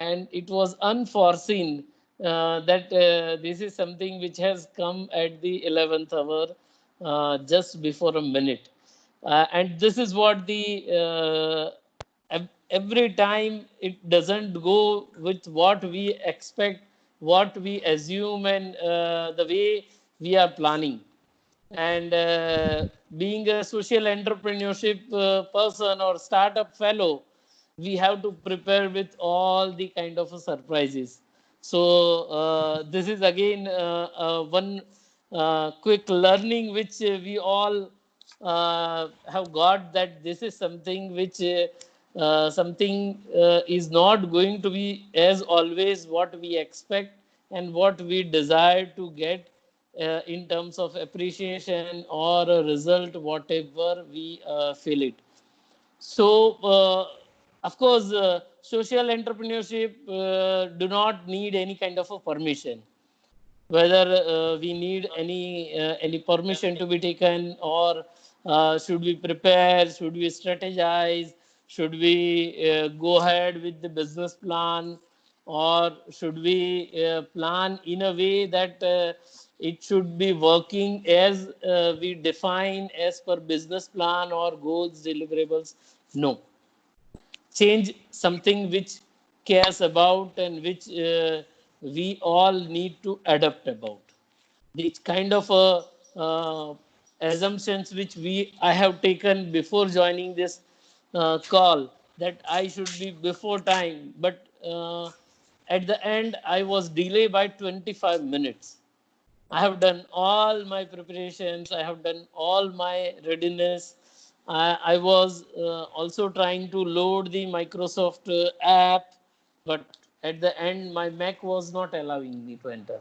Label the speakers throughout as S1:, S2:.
S1: and it was unforeseen that this is something which has come at the 11th hour, just before a minute. And this is what the every time it doesn't go with what we expect, what we assume, and the way we are planning. And being a social entrepreneurship person or startup fellow, we have to prepare with all the kind of surprises. So this is again one quick learning which we all have got, that this is something which something is not going to be as always what we expect and what we desire to get in terms of appreciation or a result, whatever we feel it. So, of course, social entrepreneurship do not need any kind of a permission. Whether we need any permission to be taken, or should we prepare, should we strategize, should we go ahead with the business plan, or should we plan in a way that it should be working as we define as per business plan or goals deliverables. No, change something which cares about and which we all need to adapt about. These kind of assumptions which we I have taken before joining this call, that I should be before time, but at the end I was delayed by 25 minutes. I have done all my preparations. I have done all my readiness. I was also trying to load the Microsoft app, but at the end, my Mac was not allowing me to enter.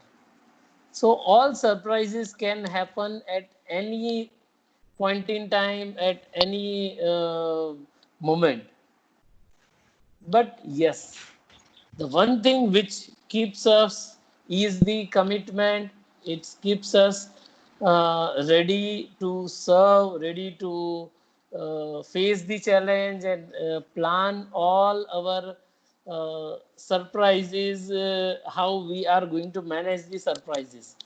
S1: So, all surprises can happen at any point in time, at any moment. But yes, the one thing which keeps us is the commitment. It keeps us ready to serve, ready to face the challenge, and plan all our surprises, how we are going to manage the surprises.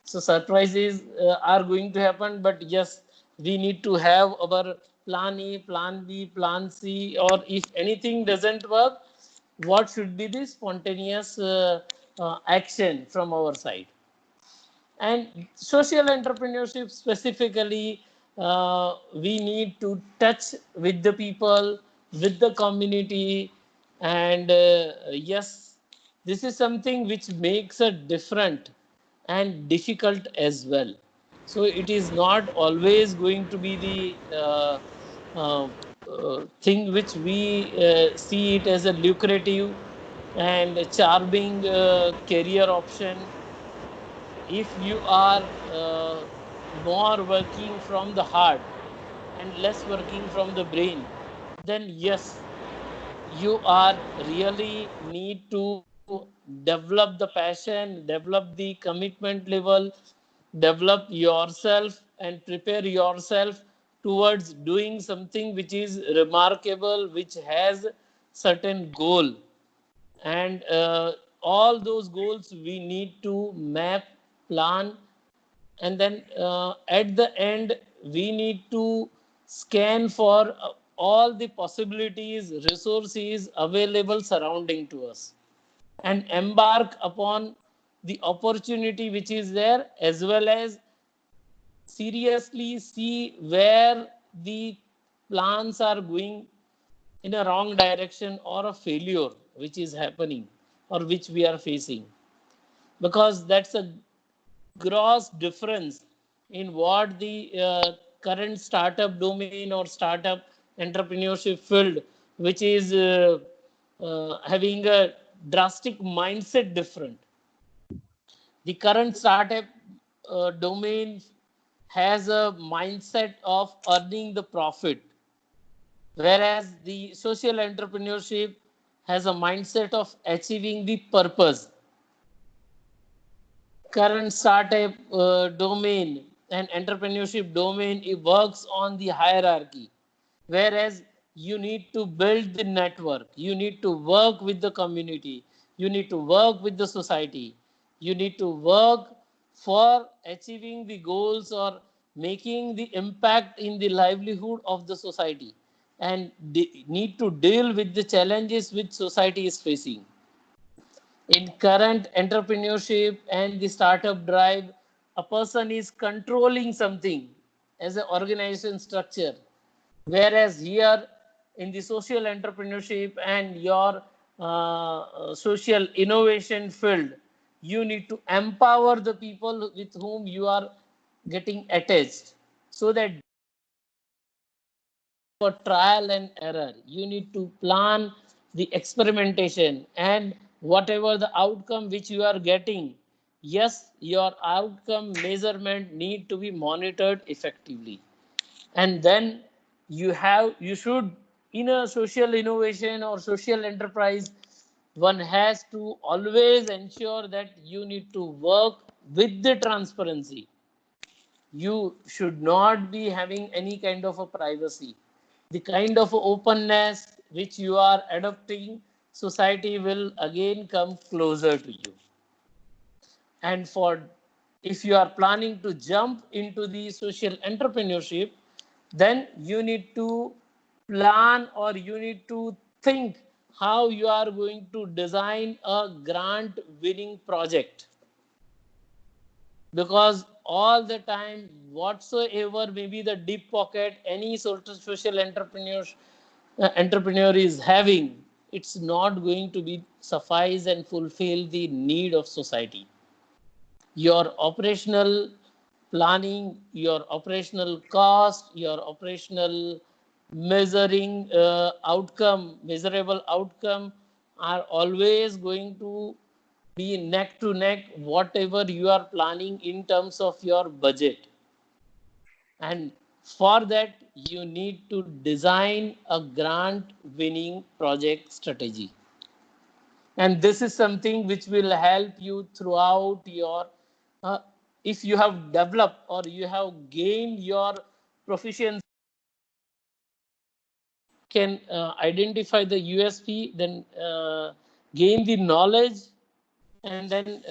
S1: So surprises are going to happen, but yes, we need to have our plan A, plan B, plan C, or if anything doesn't work, what should be the spontaneous action from our side. And social entrepreneurship specifically, we need to touch with the people, with the community, and yes, this is something which makes it different and difficult as well. So it is not always going to be the thing which we see it as a lucrative and charming career option. If you are more working from the heart and less working from the brain, then yes, you are really need to develop the passion, develop the commitment level, develop yourself and prepare yourself towards doing something which is remarkable, which has certain goal. And all those goals we need to map, plan, and then at the end we need to scan for all the possibilities, resources available surrounding to us, and embark upon the opportunity which is there, as well as seriously see where the plans are going in a wrong direction or a failure which is happening or which we are facing, because that's a gross difference in what the current startup domain or startup entrepreneurship field, which is having a drastic mindset different. The current startup domain has a mindset of earning the profit, whereas the social entrepreneurship has a mindset of achieving the purpose. Current startup domain and entrepreneurship domain, it works on the hierarchy, whereas you need to build the network. You need to work with the community. You need to work with the society. You need to work for achieving the goals or making the impact in the livelihood of the society, and need to deal with the challenges which society is facing. In current entrepreneurship and the startup drive, a person is controlling something as an organization structure. Whereas here in the social entrepreneurship and your social innovation field, you need to empower the people with whom you are getting attached, so that for trial and error, you need to plan the experimentation, and whatever the outcome which you are getting, yes, your outcome measurement need to be monitored effectively. And then you should, in a social innovation or social enterprise, one has to always ensure that you need to work with the transparency. You should not be having any kind of a privacy. The kind of openness which you are adopting, society will again come closer to you. And for, if you are planning to jump into the social entrepreneurship, then you need to plan, or you need to think how you are going to design a grant winning project. Because all the time, whatsoever maybe the deep pocket any sort of social entrepreneur is having, it's not going to be suffice and fulfill the need of society. Your operational planning, your operational cost, your operational measuring measurable outcome are always going to be neck to neck whatever you are planning in terms of your budget. And for that, you need to design a grant winning project strategy. And this is something which will help you throughout your, uh, if you have developed or you have gained your proficiency, can identify the USP, then gain the knowledge, and then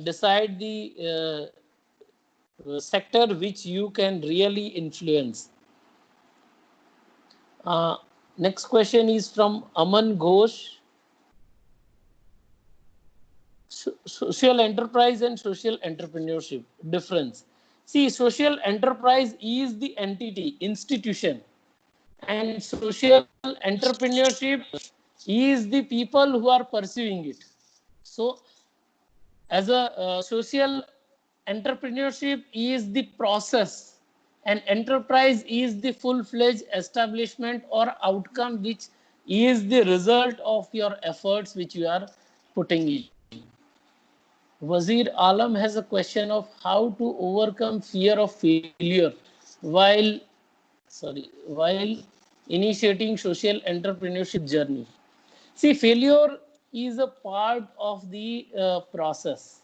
S1: decide the sector which you can really influence. Uh, Next question is from Aman Ghosh. Social enterprise and social entrepreneurship difference. See, social enterprise is the entity, institution, and social entrepreneurship is the people who are pursuing it. So, as a social entrepreneurship is the process, and enterprise is the full-fledged establishment or outcome which is the result of your efforts which you are putting in. Wazir Alam has a question of how to overcome fear of failure while while initiating social entrepreneurship journey. See, failure is a part of the process.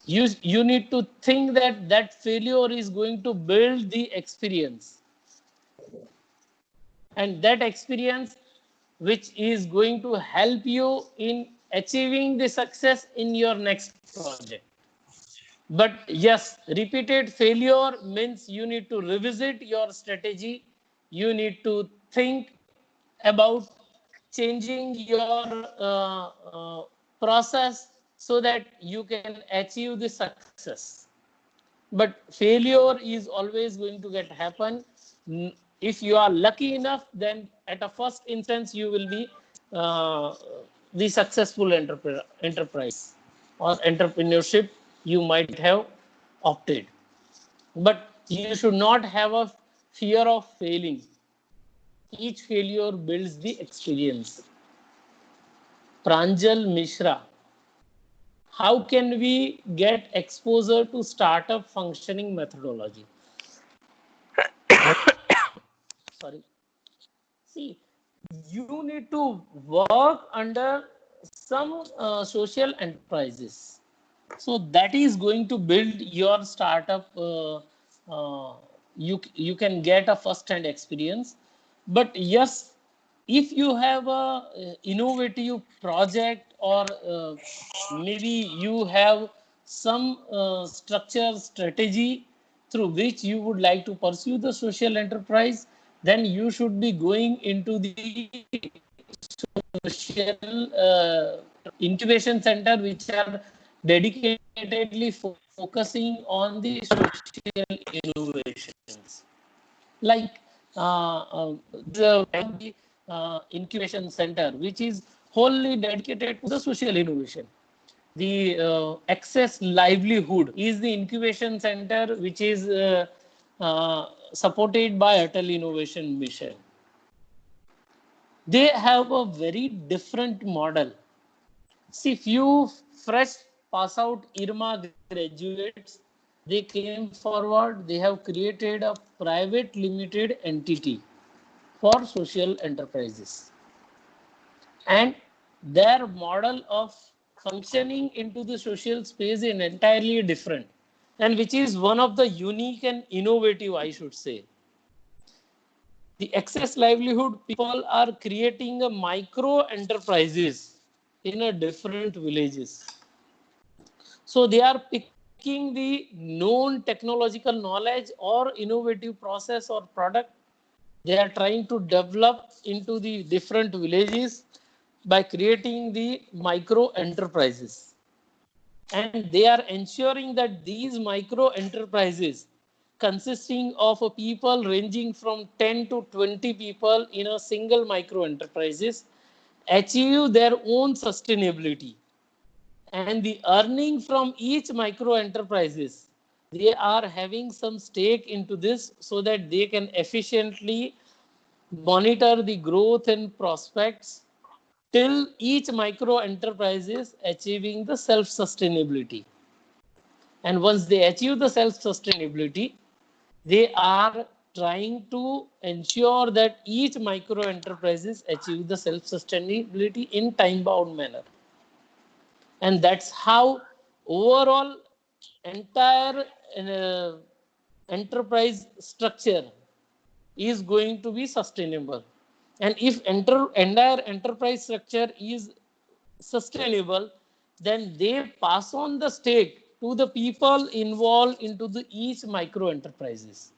S1: You need to think that that failure is going to build the experience, and that experience which is going to help you in achieving the success in your next project. But yes, repeated failure means you need to revisit your strategy. You need to think about changing your process so that you can achieve the success. But failure is always going to get happen. If you are lucky enough, then at a first instance you will be uh, the successful enterprise or entrepreneurship you might have opted. But you should not have a fear of failing. Each failure builds the experience. Pranjal Mishra, how can we get exposure to startup functioning methodology? Sorry. See, you need to work under some social enterprises. So that is going to build your startup. You can get a first-hand experience. But yes, if you have a innovative project, or maybe you have some structure strategy through which you would like to pursue the social enterprise, then you should be going into the social incubation center, which are dedicatedly focusing on the social innovations. Like the incubation center, which is wholly dedicated to the social innovation. The Access Livelihood is the incubation center which is supported by Atal Innovation Mission. They have a very different model. See, few fresh pass out IRMA graduates, they came forward, they have created a private limited entity for social enterprises. And their model of functioning into the social space is entirely different, and which is one of the unique and innovative, I should say. The Access Livelihood people are creating a micro enterprises in a different villages. So they are picking the known technological knowledge or innovative process or product. They are trying to develop into the different villages by creating the micro enterprises. And they are ensuring that these micro enterprises, consisting of a people ranging from 10 to 20 people in a single micro enterprises, achieve their own sustainability. And the earning from each micro enterprises, they are having some stake into this, so that they can efficiently monitor the growth and prospects till each micro enterprise is achieving the self sustainability. And once they achieve the self sustainability, they are trying to ensure that each micro enterprises achieve the self sustainability in time bound manner. And that's how overall entire uh, enterprise structure is going to be sustainable. And if entire enterprise structure is sustainable, then they pass on the stake to the people involved into the each micro enterprises,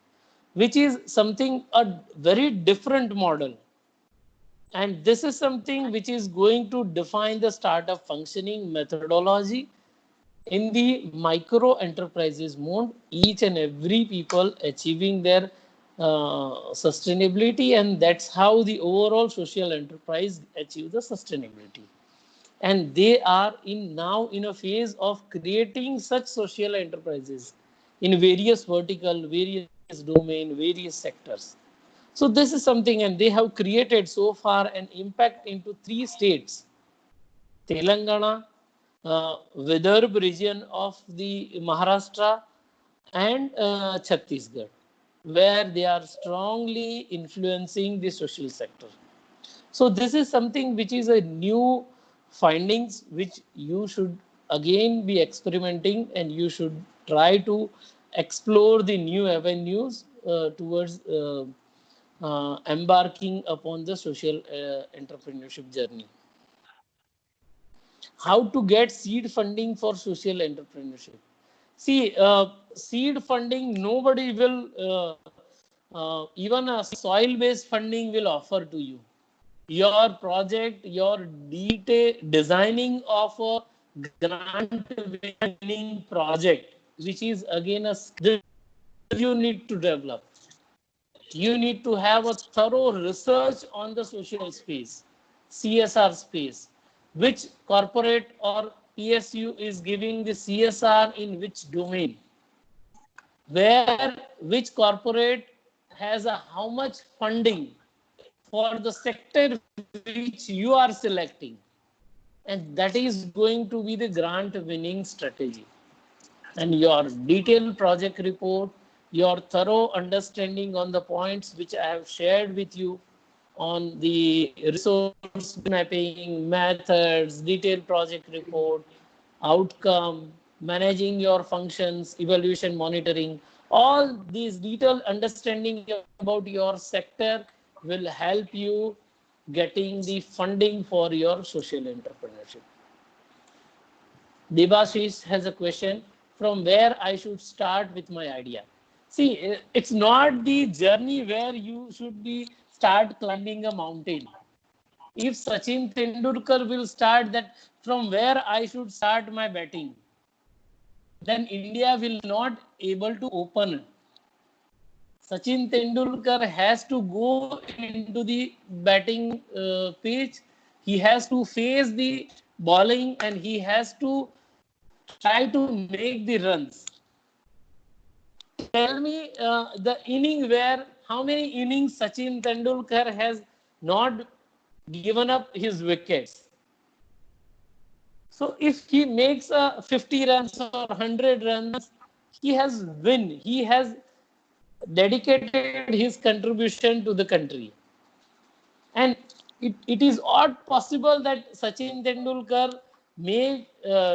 S1: which is something a very different model. And this is something which is going to define the startup functioning methodology in the micro enterprises mode, each and every people achieving their sustainability, and that's how the overall social enterprise achieve the sustainability. And they are in now in a phase of creating such social enterprises in various vertical, various domain, various sectors. So this is something, and they have created so far an impact into 3 states: Telangana, Vidarbh region of the Maharashtra, and Chhattisgarh, where they are strongly influencing the social sector. So this is something which is a new findings which you should again be experimenting, and you should try to explore the new avenues towards embarking upon the social entrepreneurship journey. How to get seed funding for social entrepreneurship? See, seed funding, nobody will, even a soil based funding will offer to you. Your project, your detail designing of a grant winning project, which is again a skill you need to develop. You need to have a thorough research on the social space, CSR space, which corporate or PSU is giving the CSR in which domain, where which corporate has a how much funding for the sector which you are selecting, and that is going to be the grant winning strategy. And your detailed project report, your thorough understanding on the points which I have shared with you on the resource mapping, methods, detailed project report, outcome, managing your functions, evaluation, monitoring, all these detailed understanding about your sector will help you getting the funding for your social entrepreneurship. Debashish has a question, from where I should start with my idea. See, it's not the journey where you should be start climbing a mountain. If Sachin Tendulkar will start that from where I should start my batting, then India will not able to open. Sachin Tendulkar has to go into the batting pitch. He has to face the bowling and he has to try to make the runs. Tell me the inning where how many innings Sachin Tendulkar has not given up his wickets. So if he makes a 50 runs or 100 runs, he has win. He has dedicated his contribution to the country. And it is odd possible that Sachin Tendulkar may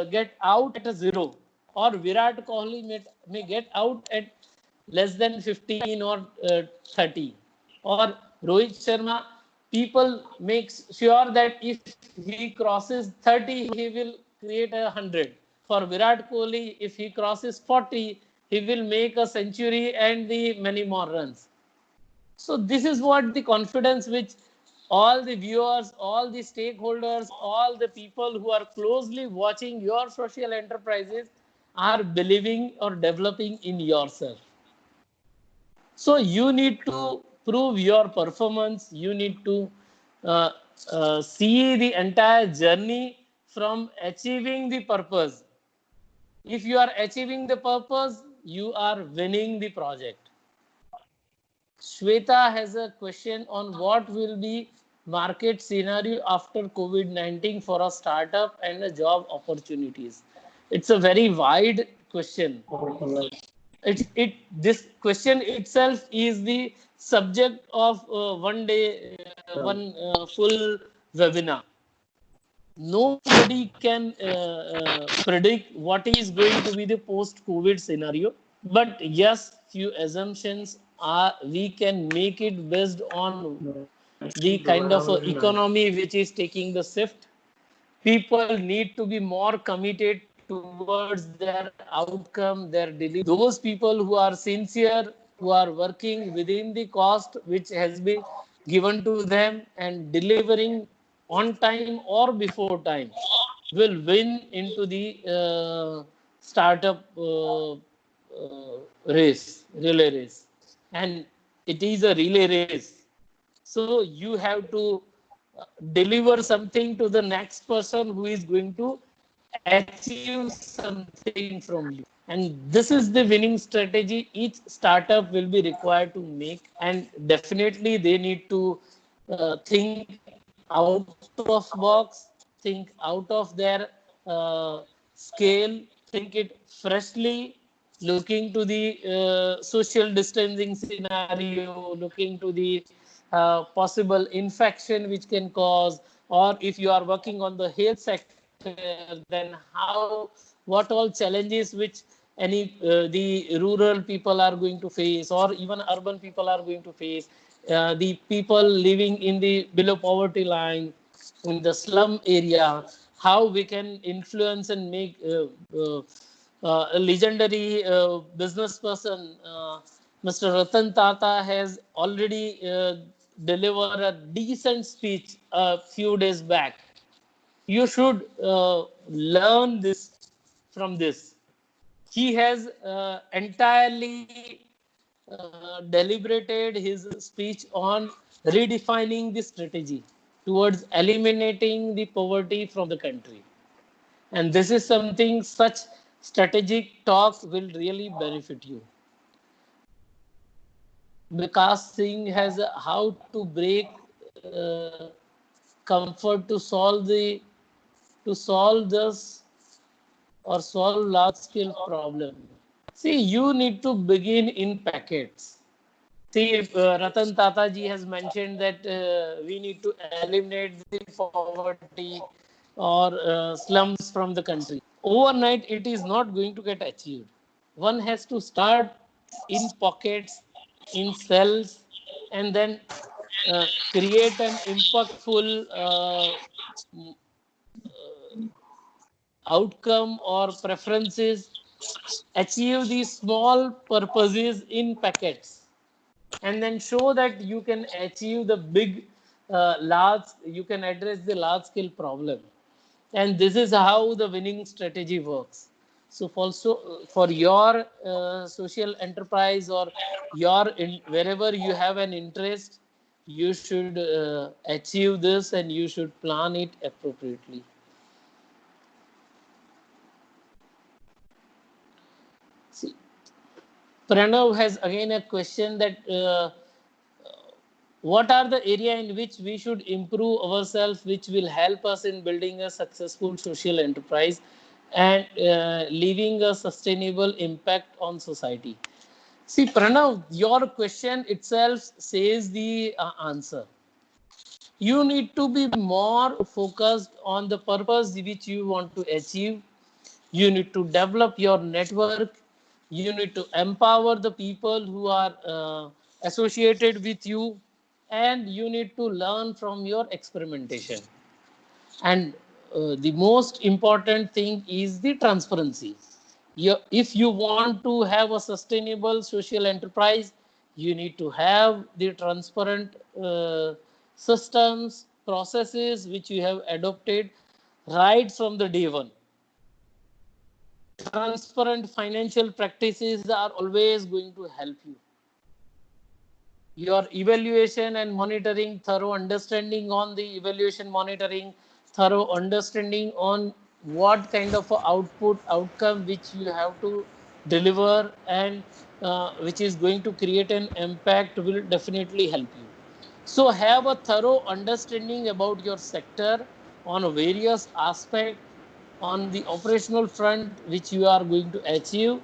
S1: get out at a zero, or Virat Kohli may get out at less than 15 or 30, or Rohit Sharma. People make sure that if he crosses 30, he will create 100. For Virat Kohli, if he crosses 40, he will make a century and the many more runs. So this is what the confidence which all the viewers, all the stakeholders, all the people who are closely watching your social enterprises are believing or developing in yourself. So you need to prove your performance. You need to uh, see the entire journey from achieving the purpose. If you are achieving the purpose, you are winning the project. Shweta has a question on what will be market scenario after COVID-19 for a startup and a job opportunities. It's a very wide question. This question itself is the subject of one day, one full webinar. Nobody can predict what is going to be the post-COVID scenario. But yes, few assumptions are we can make it based on the kind of economy which is taking the shift. People need to be more committed towards their outcome, their delivery. Those people who are sincere, who are working within the cost which has been given to them and delivering on time or before time will win into the startup relay race. And it is a relay race. So you have to deliver something to the next person who is going to achieve something from you. And this is the winning strategy each startup will be required to make. And definitely they need to think out of box, think out of their scale, think it freshly, looking to the social distancing scenario, looking to the possible infection which can cause, or if you are working on the health sector, then how, what all challenges which any the rural people are going to face, or even urban people are going to face, the people living in the below poverty line, in the slum area, how we can influence and make a legendary business person, Mr. Ratan Tata, has already delivered a decent speech a few days back. You should learn this from this. He has entirely deliberated his speech on redefining the strategy towards eliminating the poverty from the country. And this is something such strategic talk will really benefit you. Vikas Singh has how to break comfort to solve this or solve large scale problem. See, you need to begin in packets. See, Ratan Tata ji has mentioned that we need to eliminate the poverty or slums from the country. Overnight, it is not going to get achieved. One has to start in pockets, in cells, and then create an impactful outcome or preferences, achieve these small purposes in packets, and then show that you can achieve the big, you can address the large scale problem. And this is how the winning strategy works. So for your social enterprise or wherever you have an interest, you should achieve this and you should plan it appropriately. See, Pranav has again a question that what are the area in which we should improve ourselves, which will help us in building a successful social enterprise and leaving a sustainable impact on society? See, Pranav, your question itself says the answer. You need to be more focused on the purpose which you want to achieve. You need to develop your network. You need to empower the people who are associated with you, and you need to learn from your experimentation. And the most important thing is the transparency. If you want to have a sustainable social enterprise, you need to have the transparent systems, processes which you have adopted right from the day one. Transparent financial practices are always going to help you. Your evaluation and monitoring, thorough understanding on the evaluation monitoring, thorough understanding on what kind of outcome which you have to deliver, and which is going to create an impact, will definitely help you. So have a thorough understanding about your sector on a various aspects on the operational front which you are going to achieve.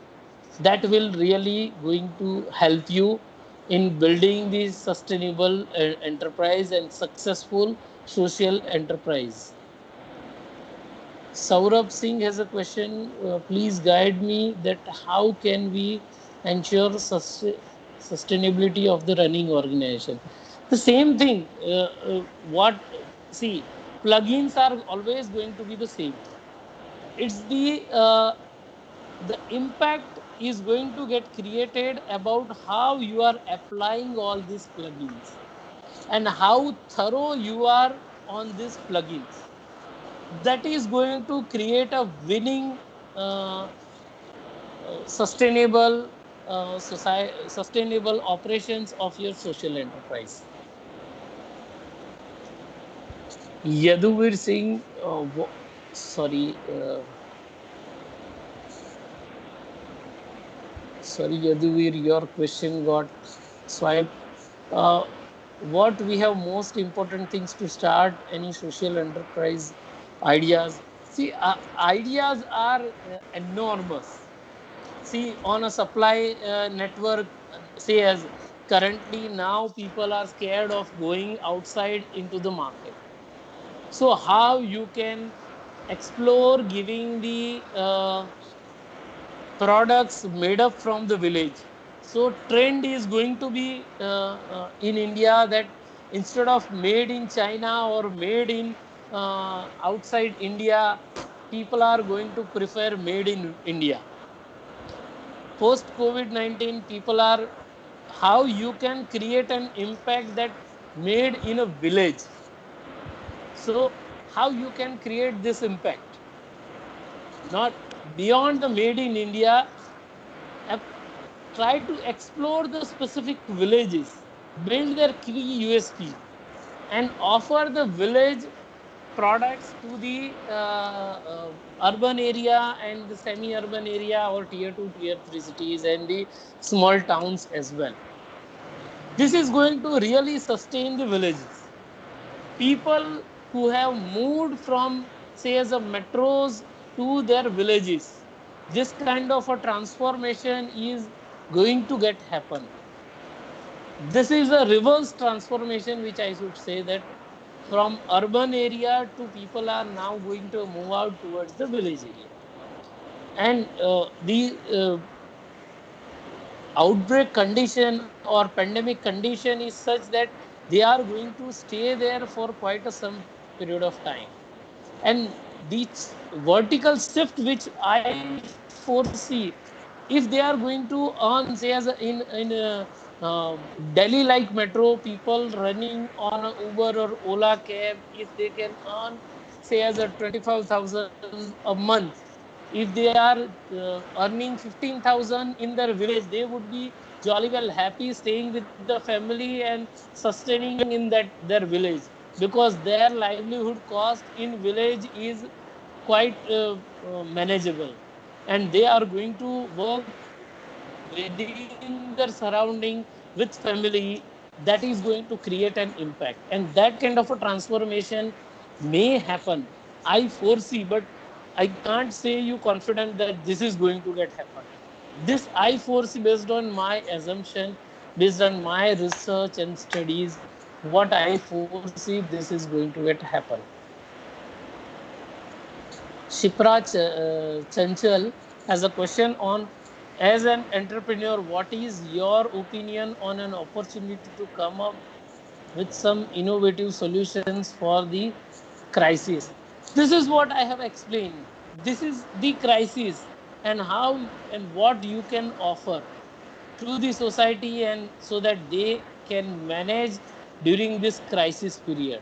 S1: That will really going to help you in building this sustainable enterprise and successful social enterprise. Saurabh Singh has a question. Please guide me that how can we ensure sustainability of the running organization? The same thing. What see, plugins are always going to be the same. It's the impact is going to get created about how you are applying all these plugins and how thorough you are on these plugins. That is going to create a winning, sustainable sustainable operations of your social enterprise. Yaduvir Singh, sorry, Yaduvir, your question got swiped. Uh, what we have most important things to start any social enterprise ideas. See, ideas are enormous. See, on a supply network, say as currently now people are scared of going outside into the market. So how you can explore giving the products made up from the village. So trend is going to be in India that instead of made in China or made in outside India, people are going to prefer made in India. Post COVID-19, people are how you can create an impact that made in a village. So how you can create this impact? Not beyond the made in India, try to explore the specific villages, build their key USP, and offer the village products to the urban area and the semi-urban area or tier 2, tier 3 cities and the small towns as well. This is going to really sustain the villages. People who have moved from, say, as a metros to their villages, this kind of a transformation is going to get happen. This is a reverse transformation, which I should say, that from urban area to people are now going to move out towards the village area. And the outbreak condition or pandemic condition is such that they are going to stay there for quite some period of time. And the vertical shift which I foresee, if they are going to earn, say, as in uh, Delhi like metro, people running on a Uber or Ola cab, if they can earn, say, as a 25,000 a month, if they are earning 15,000 in their village, they would be jolly well happy staying with the family and sustaining in that their village, because their livelihood cost in village is quite manageable, and they are going to work within their surrounding with family. That is going to create an impact, and that kind of a transformation may happen, I foresee. But I can't say you confident that this is going to get happen. This I foresee based on my assumption, based on my research and studies. What I foresee, this is going to get happen. Shipra Chanchal has a question on, as an entrepreneur, what is your opinion on an opportunity to come up with some innovative solutions for the crisis? This is what I have explained. This is the crisis, and how and what you can offer to the society, and so that they can manage during this crisis period.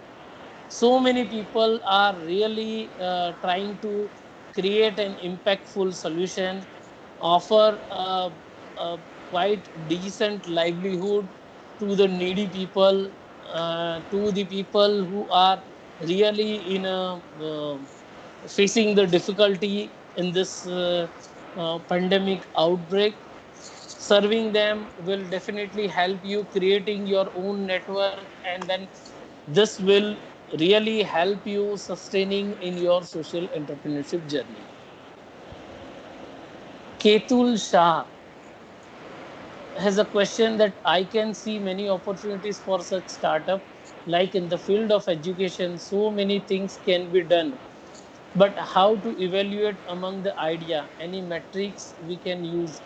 S1: So many people are really trying to create an impactful solution, offer a quite decent livelihood to the needy people, to the people who are really in a facing the difficulty in this pandemic outbreak. Serving them will definitely help you creating your own network, and then this will really help you sustaining in your social entrepreneurship journey. Ketul Shah has a question that I can see many opportunities for such startup, like in the field of education so many things can be done, but how to evaluate among the idea, any metrics we can use?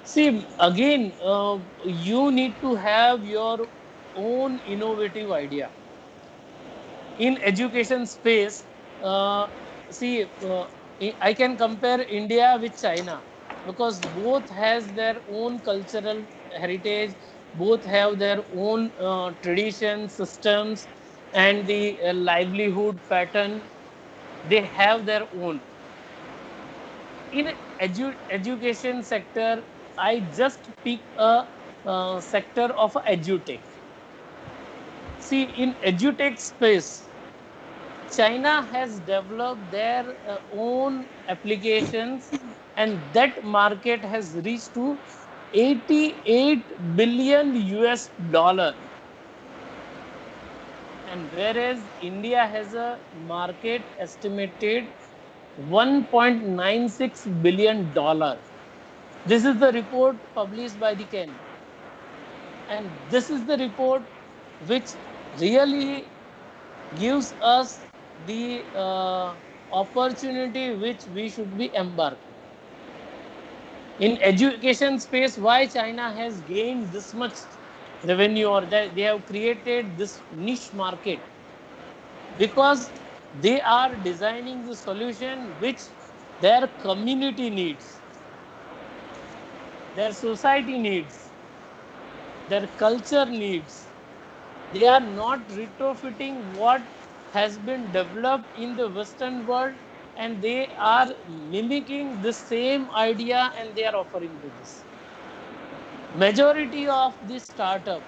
S1: See, again, you need to have your own innovative idea. In education space, uh, see, I can compare India with China, because both has their own cultural heritage, both have their own traditions, systems, and the livelihood pattern. They have their own. In education sector, I just pick a sector of edutech. See, in edutech space, China has developed their own applications, and that market has reached to 88 billion US dollar. And whereas India has a market estimated 1.96 billion dollar. This is the report published by the Ken. And this is the report which really gives us the opportunity which we should be embarking. In education space, why China has gained this much revenue, or that they have created this niche market? Because they are designing the solution which their community needs, their society needs, their culture needs. They are not retrofitting what has been developed in the Western world, and they are mimicking the same idea and they are offering to this. Majority of the startup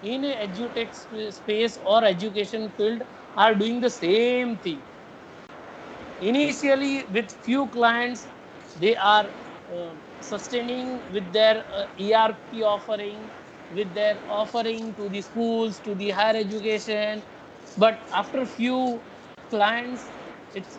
S1: in edutech space or education field are doing the same thing. Initially, with few clients, they are sustaining with their ERP offering, with their offering to the schools, to the higher education. But after few clients, it's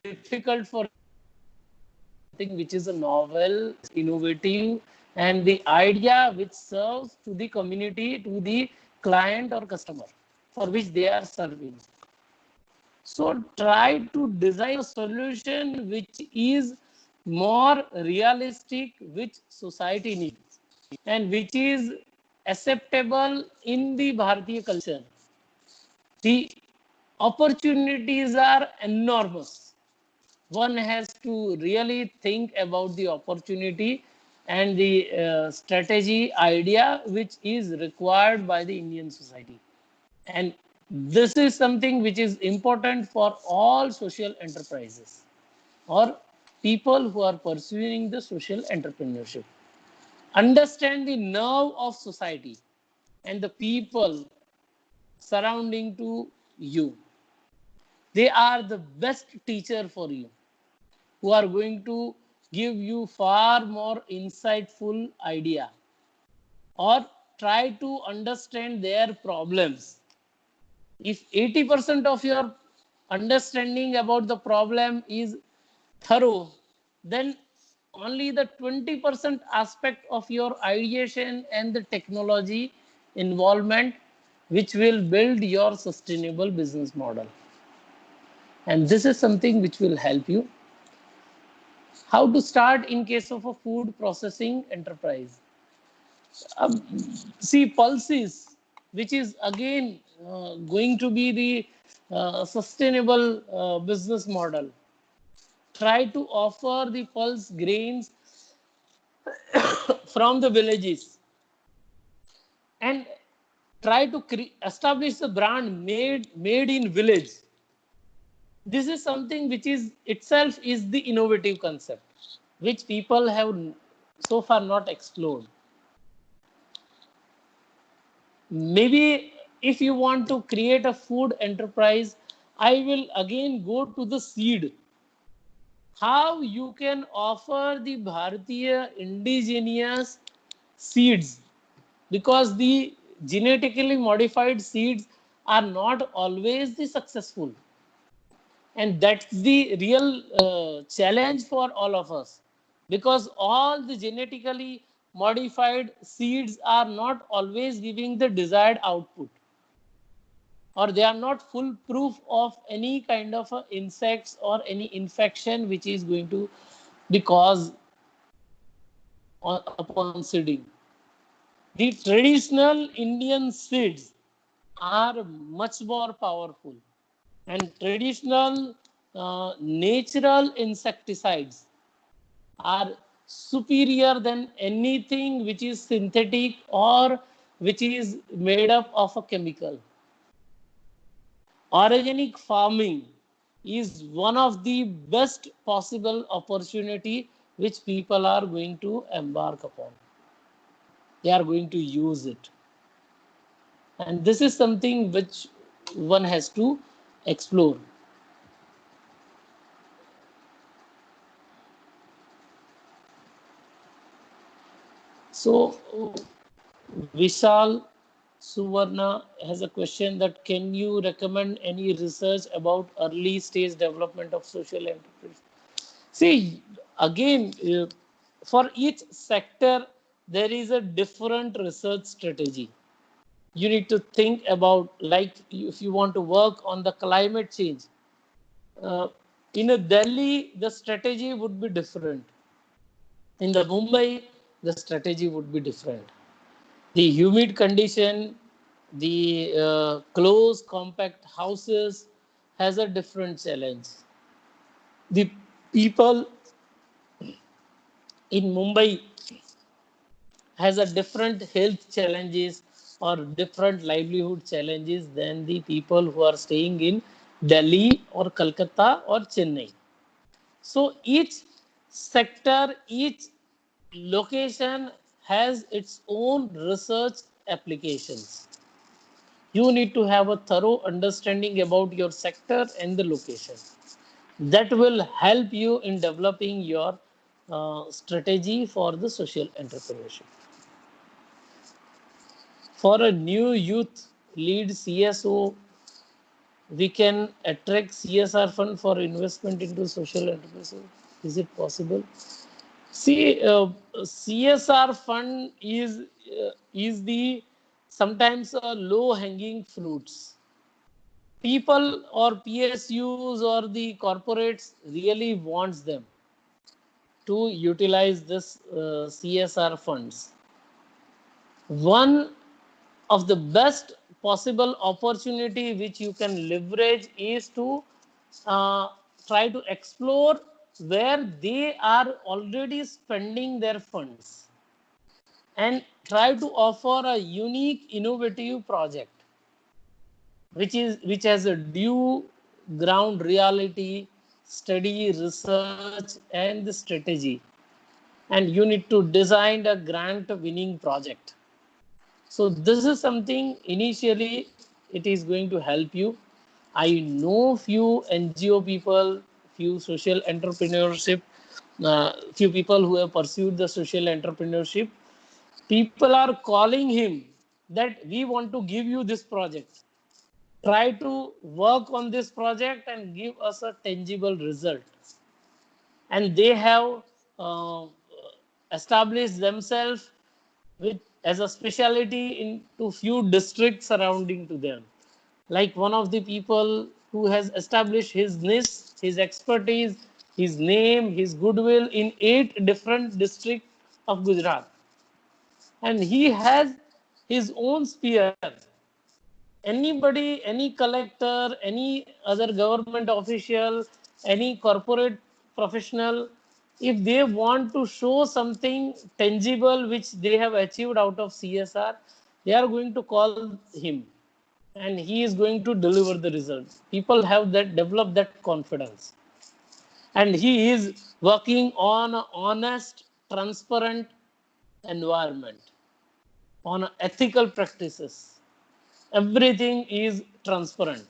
S1: difficult for them to offer something which is a novel, innovative, and the idea which serves to the community, to the client or customer for which they are serving. So try to design a solution which is more realistic, which society needs, and which is acceptable in the Bharatiya culture. The opportunities are enormous. One has to really think about the opportunity and the strategy idea which is required by the Indian society. And this is something which is important for all social enterprises or people who are pursuing the social entrepreneurship. Understand the nerve of society and the people surrounding to you. They are the best teacher for you, who are going to give you far more insightful idea or try to understand their problems. If 80% of your understanding about the problem is thorough, then only the 20% aspect of your ideation and the technology involvement which will build your sustainable business model. And this is something which will help you. How to start in case of a food processing enterprise? Um, See, pulses, which is again going to be the sustainable business model. Try to offer the pulse grains from the villages and try to establish the brand made in village. This is something which is itself is the innovative concept which people have so far not explored. Maybe if you want to create a food enterprise, I will again go to the seed. How you can offer the Bharatiya indigenous seeds, because the genetically modified seeds are not always the successful, and that's the real challenge for all of us, because all the genetically modified seeds are not always giving the desired output, or they are not full proof of any kind of insects or any infection which is going to be caused upon seeding. The traditional Indian seeds are much more powerful, and traditional natural insecticides are superior than anything which is synthetic or which is made up of a chemical. Organic farming is one of the best possible opportunity which people are going to embark upon. They are going to use it. And this is something which one has to explore. So Vishal Suvarna has a question that can you recommend any research about early stage development of social enterprise? See, again, for each sector, there is a different research strategy. You need to think about, like, if you want to work on the climate change, uh, in a Delhi, the strategy would be different. In the Mumbai, the strategy would be different. The humid condition, the close compact houses has a different challenge. The people in Mumbai has a different health challenges or different livelihood challenges than the people who are staying in Delhi or Calcutta or Chennai. So each sector, each location has its own research applications. You need to have a thorough understanding about your sector and the location. That will help you in developing your strategy for the social entrepreneurship. For a new youth lead CSO, we can attract CSR fund for investment into social enterprises. Is it possible? See, CSR fund is the sometimes low hanging fruits. People or PSUs or the corporates really wants them to utilize this CSR funds. One of the best possible opportunity which you can leverage is to uh, try to explore where they are already spending their funds and try to offer a unique innovative project which has a due ground reality study research and the strategy, and you need to design a grant winning project. So this is something initially it is going to help you. I know few NGO people, few social entrepreneurship, few people who have pursued the social entrepreneurship. People are calling him that we want to give you this project. Try to work on this project and give us a tangible result. And they have uh, established themselves with as a specialty into few districts surrounding to them. Like one of the people who has established his niche, his expertise, his name, his goodwill in 8 different districts of Gujarat, and he has his own sphere. Anybody, any collector, any other government official, any corporate professional, if they want to show something tangible which they have achieved out of CSR, they are going to call him and he is going to deliver the results. People have that developed that confidence, and he is working on an honest, transparent environment, on ethical practices. Everything is transparent,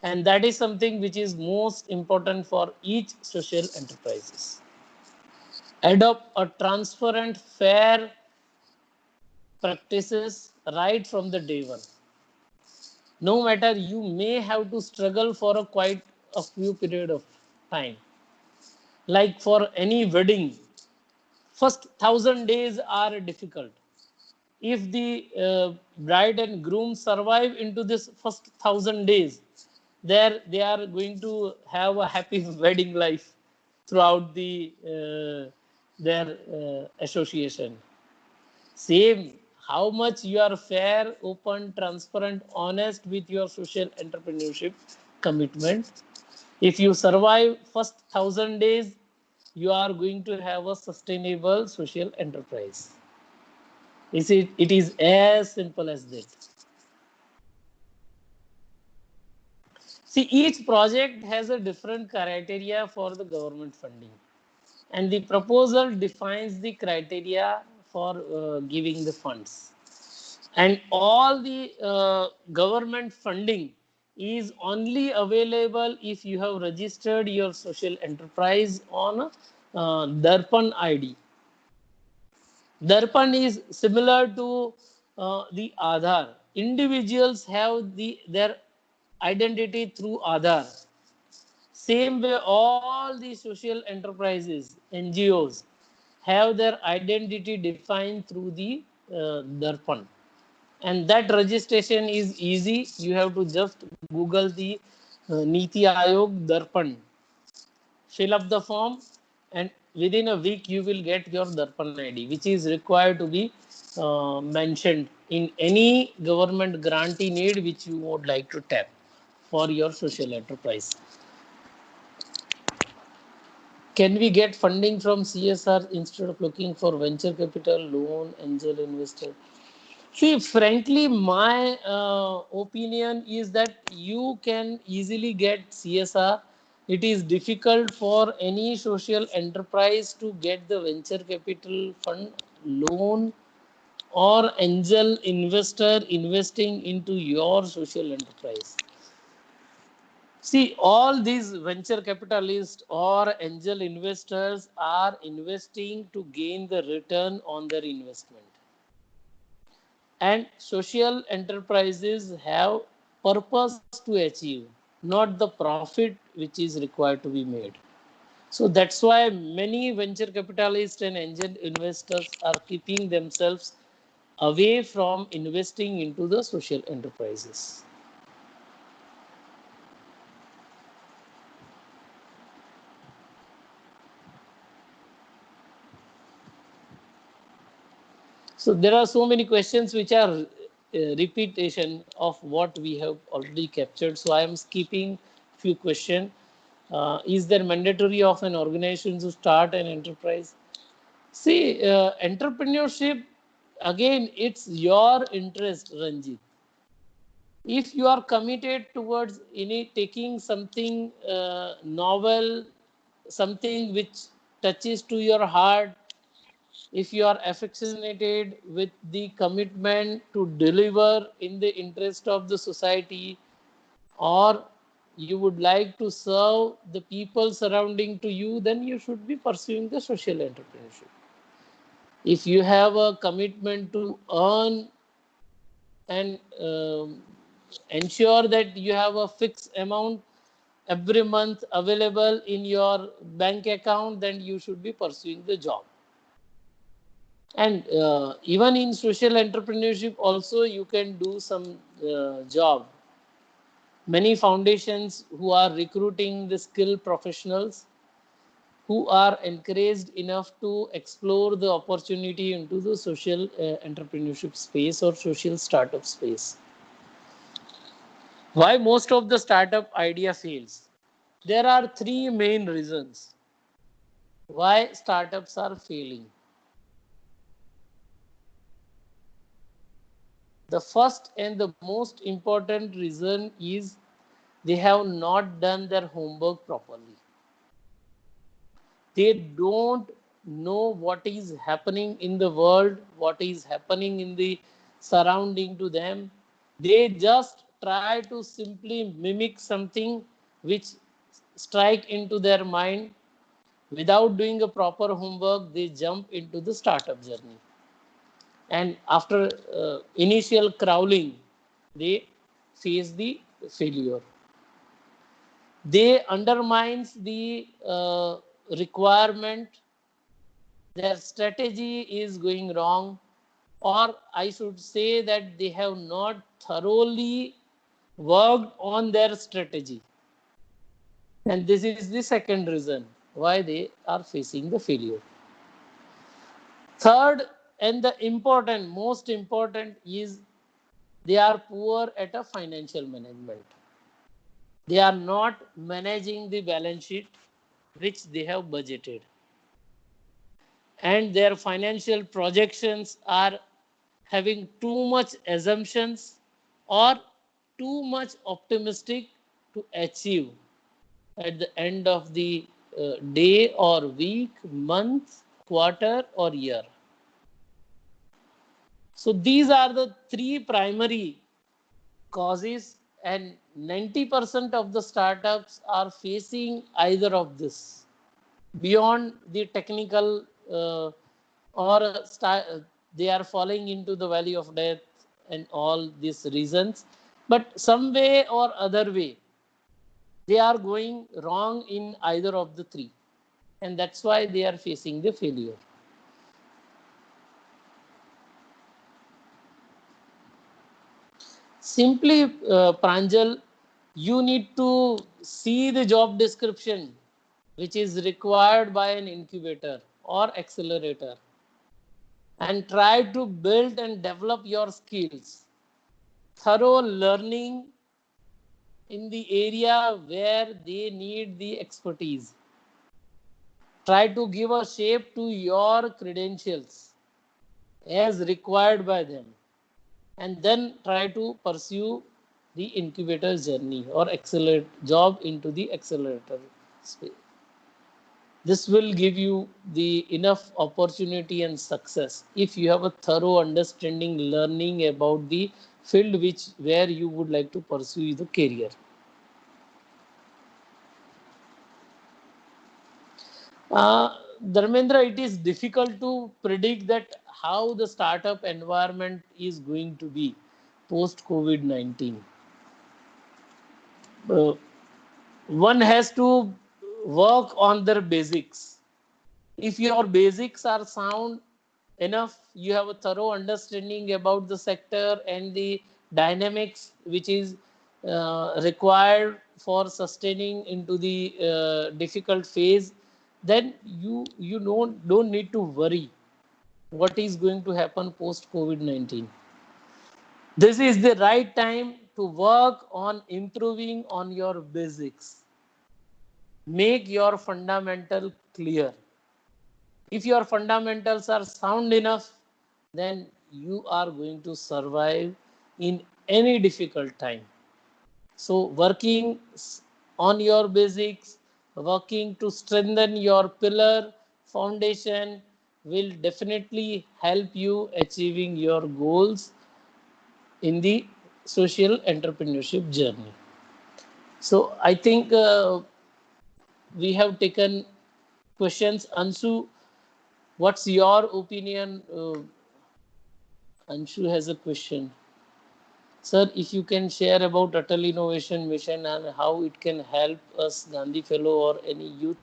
S1: and that is something which is most important for each social enterprises. Adopt a transparent, fair practices right from the day one. No matter, you may have to struggle for a quite a few period of time. Like for any wedding, first 1,000 days are difficult. If the bride and groom survive into this first 1,000 days, there they are going to have a happy wedding life throughout their association. Same, how much you are fair, open, transparent, honest with your social entrepreneurship commitment. If you survive first 1,000 days, you are going to have a sustainable social enterprise. It is as simple as that. See, each project has a different criteria for the government funding, and the proposal defines the criteria for giving the funds. And all the government funding is only available if you have registered your social enterprise on Darpan ID. Darpan is similar to the Aadhaar. Individuals have their identity through Aadhaar. Same way, all the social enterprises, NGOs, have their identity defined through the Darpan. And that registration is easy. You have to just Google the Niti Aayog Darpan, fill up the form, and within a week you will get your Darpan ID, which is required to be mentioned in any government grantee need which you would like to tap for your social enterprise. Can we get funding from CSR instead of looking for venture capital, loan, angel investor? See, frankly, my opinion is that you can easily get CSR. It is difficult for any social enterprise to get the venture capital fund, loan, or angel investor investing into your social enterprise. See, all these venture capitalists or angel investors are investing to gain the return on their investment. And social enterprises have purpose to achieve, not the profit which is required to be made. So that's why many venture capitalists and angel investors are keeping themselves away from investing into the social enterprises. So there are so many questions which are repetition of what we have already captured. So I am skipping few questions. Is there mandatory of an organization to start an enterprise? See, entrepreneurship, again, it's your interest, Ranjit. If you are committed towards any taking something novel, something which touches to your heart, if you are affectionated with the commitment to deliver in the interest of the society, or you would like to serve the people surrounding to you, then you should be pursuing the social entrepreneurship. If you have a commitment to earn and ensure that you have a fixed amount every month available in your bank account, then you should be pursuing the job. And even in social entrepreneurship also you can do some job. Many foundations who are recruiting the skilled professionals who are encouraged enough to explore the opportunity into the social entrepreneurship space or social startup space. Why most of the startup idea fails? There are three main reasons why startups are failing. The first and the most important reason is they have not done their homework properly. They don't know what is happening in the world, what is happening in the surrounding to them. They just try to simply mimic something which strike into their mind. Without doing a proper homework, they jump into the startup journey. And after initial crawling, they face the failure. They undermines the requirement. Their strategy is going wrong, or I should say that they have not thoroughly worked on their strategy. And this is the second reason why they are facing the failure. Third, and the important, most important is they are poor at a financial management. They are not managing the balance sheet which they have budgeted. And their financial projections are having too much assumptions or too much optimistic to achieve at the end of the day or week, month, quarter, or year. So these are the three primary causes, and 90% of the startups are facing either of this beyond the technical they are falling into the valley of death and all these reasons, but some way or other way they are going wrong in either of the three, and that's why they are facing the failure. Simply, Pranjal, you need to see the job description which is required by an incubator or accelerator and try to build and develop your skills. Thorough learning in the area where they need the expertise. Try to give a shape to your credentials as required by them, and then try to pursue the incubator journey or accelerate job into the accelerator space. This will give you the enough opportunity and success if you have a thorough understanding, learning about the field which where you would like to pursue the career. Dharmendra, it is difficult to predict that how the startup environment is going to be post COVID-19. Uh, One has to work on their basics. If your basics are sound enough, you have a thorough understanding about the sector and the dynamics which is required for sustaining into the difficult phase, then you don't need to worry what is going to happen post COVID-19. This is the right time to work on improving on your basics. Make your fundamental clear. If your fundamentals are sound enough, then you are going to survive in any difficult time. So working on your basics, working to strengthen your pillar foundation will definitely help you achieving your goals in the social entrepreneurship journey. So I think we have taken questions. Anshu, what's your opinion? Anshu has a question. Sir, if you can share about Atal Innovation Mission and how it can help us, Gandhi Fellow or any youth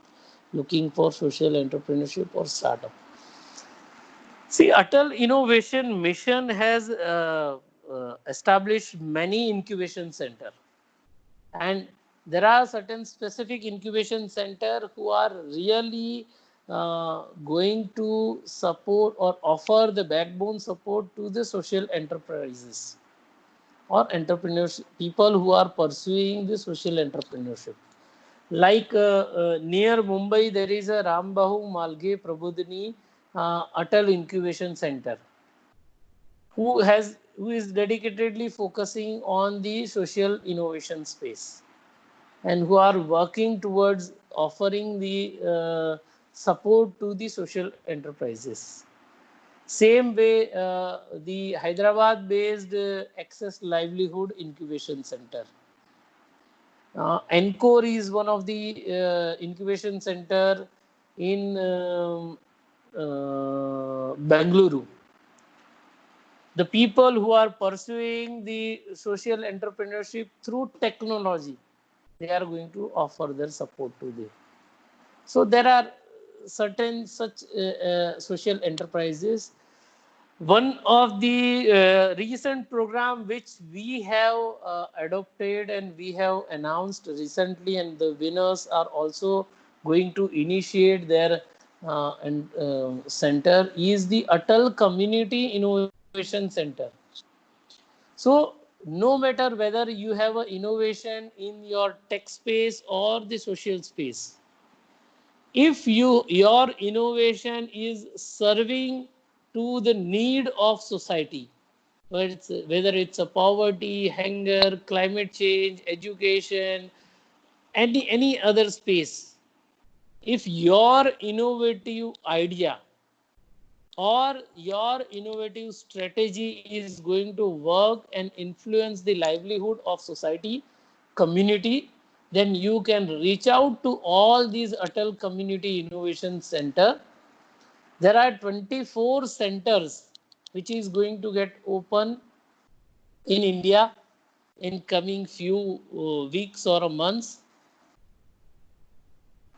S1: looking for social entrepreneurship or startup. See, Atal Innovation Mission has established many incubation center, and there are certain specific incubation center who are really going to support or offer the backbone support to the social enterprises or entrepreneurs, people who are pursuing the social entrepreneurship. Like near Mumbai, there is a Rambahu Malghe Prabodhini Atal Incubation Center, who is dedicatedly focusing on the social innovation space and who are working towards offering the support to the social enterprises. Same way, the Hyderabad-based Access Livelihood Incubation Center. Encore is one of the incubation center in Bangalore. The people who are pursuing the social entrepreneurship through technology, they are going to offer their support to them. So there are certain such social enterprises. One of the recent program which we have adopted and we have announced recently, and the winners are also going to initiate their center, is the Atal Community Innovation Center. So no matter whether you have an innovation in your tech space or the social space, if your innovation is serving to the need of society, whether it's a poverty, hunger, climate change, education, any other space, if your innovative idea or your innovative strategy is going to work and influence the livelihood of society, community, then you can reach out to all these Atal Community Innovation Center. There are 24 centers which is going to get open in India in coming few weeks or months.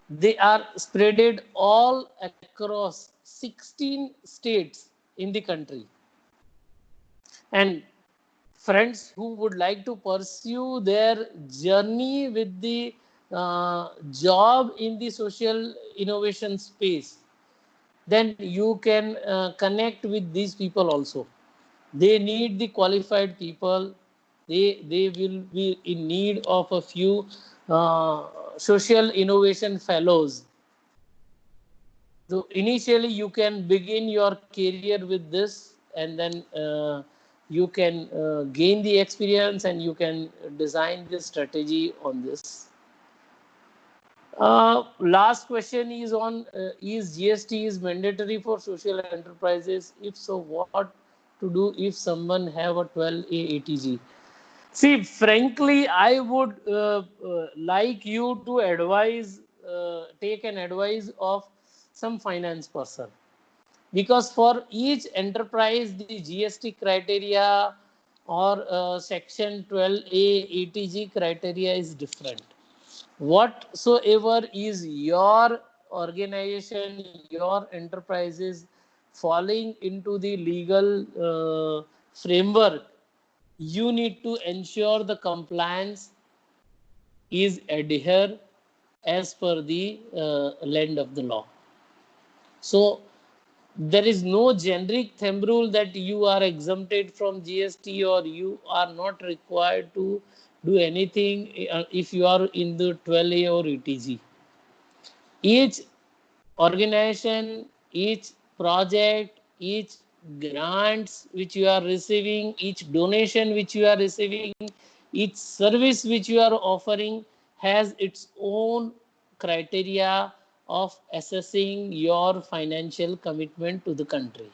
S1: They are spreaded all across 16 states in the country. And friends who would like to pursue their journey with the job in the social innovation space, then you can connect with these people also. They need the qualified people. They will be in need of a few social innovation fellows. So initially you can begin your career with this, and then you can gain the experience and you can design the strategy on this. Last question is on is GST is mandatory for social enterprises? If so, what to do if someone have a 12A ATG? See, frankly, I would like you to advise, take an advice of some finance person, because for each enterprise the GST criteria or section 12A ATG criteria is different. Whatsoever is your organization, your enterprises falling into the legal framework, you need to ensure the compliance is adhere as per the land of the law. So there is no generic thumb rule that you are exempted from GST or you are not required to do anything if you are in the 12A or ETG. Each organization, each project, each grants which you are receiving, each donation which you are receiving, each service which you are offering has its own criteria of assessing your financial commitment to the country.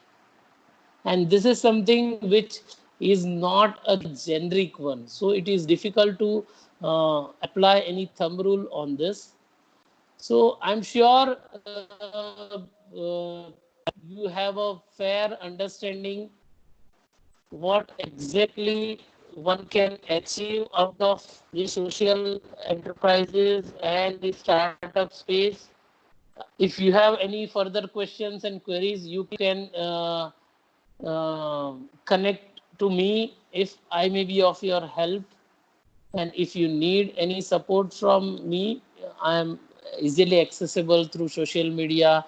S1: And this is something which is not a generic one. So it is difficult to apply any thumb rule on this. So I'm sure you have a fair understanding what exactly one can achieve out of the social enterprises and the startup space. If you have any further questions and queries, you can connect to me if I may be of your help. And if you need any support from me, I am easily accessible through social media.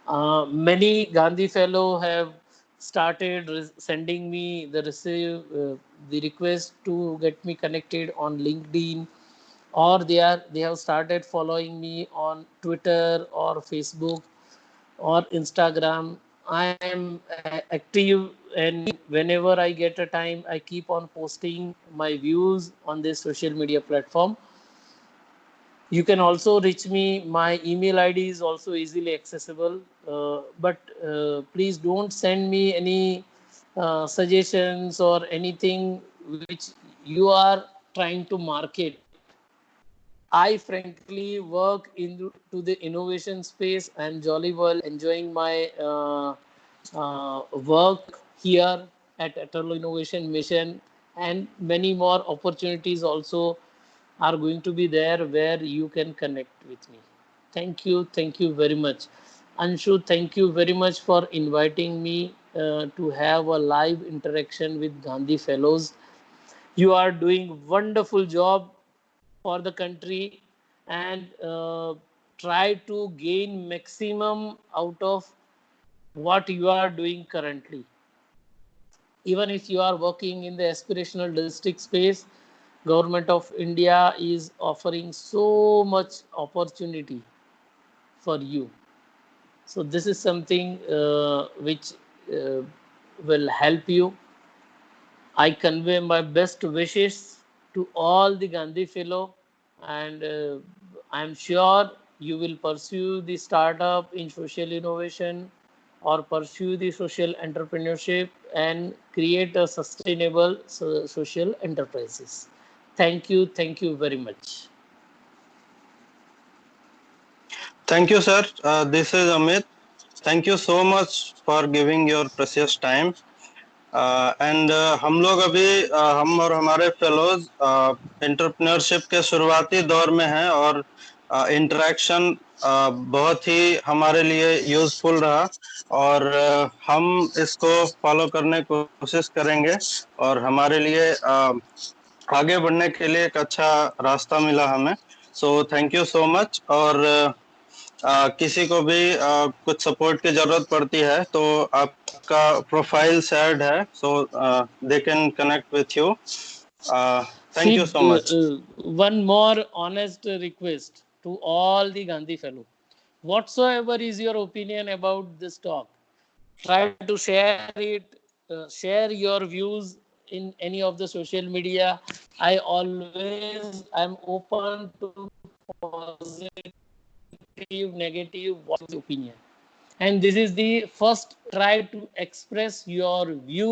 S1: Many Gandhi fellow have started sending me the request to get me connected on LinkedIn, or they have started following me on Twitter or Facebook or Instagram. I am active, and whenever I get a time, I keep on posting my views on this social media platform. You can also reach me. My email ID is also easily accessible. But please don't send me any suggestions or anything which you are trying to market. I frankly work into the innovation space. I'm jolly well enjoying my work here at Eternal Innovation Mission, and many more opportunities also are going to be there where you can connect with me. Thank you very much. Anshu, thank you very much for inviting me to have a live interaction with Gandhi Fellows. You are doing wonderful job for the country, and try to gain maximum out of what you are doing currently. Even if you are working in the aspirational district space, government of India is offering so much opportunity for you. So this is something which uh, will help you. I convey my best wishes to all the Gandhi Fellow, and I'm sure you will pursue the startup in social innovation or pursue the social entrepreneurship and create a sustainable social enterprises. Thank you very much.
S2: Thank you, sir. This is Amit. Thank you so much for giving your precious time. And हम लोग अभी हम और हमारे fellows entrepreneurship के शुरुआती दौर में हैं, और इंटरेक्शन बहुत ही हमारे लिए यूजफुल रहा, और हम इसको फॉलो करने की कोशिश करेंगे, और हमारे लिए आगे बढ़ने के लिए एक अच्छा रास्ता मिला हमें. So thank you so much. और किसी को भी कुछ सपोर्ट की जरूरत पड़ती है तो आपका प्रोफाइल शेयर्ड है, so they can connect with you. Thank you
S1: See,
S2: so much.
S1: one more honest request to all the Gandhi fellow. Whatsoever is your opinion about this talk, try to share it, share your views in any of the social media. I always am open to positive, negative opinion. And this is the first try to express your views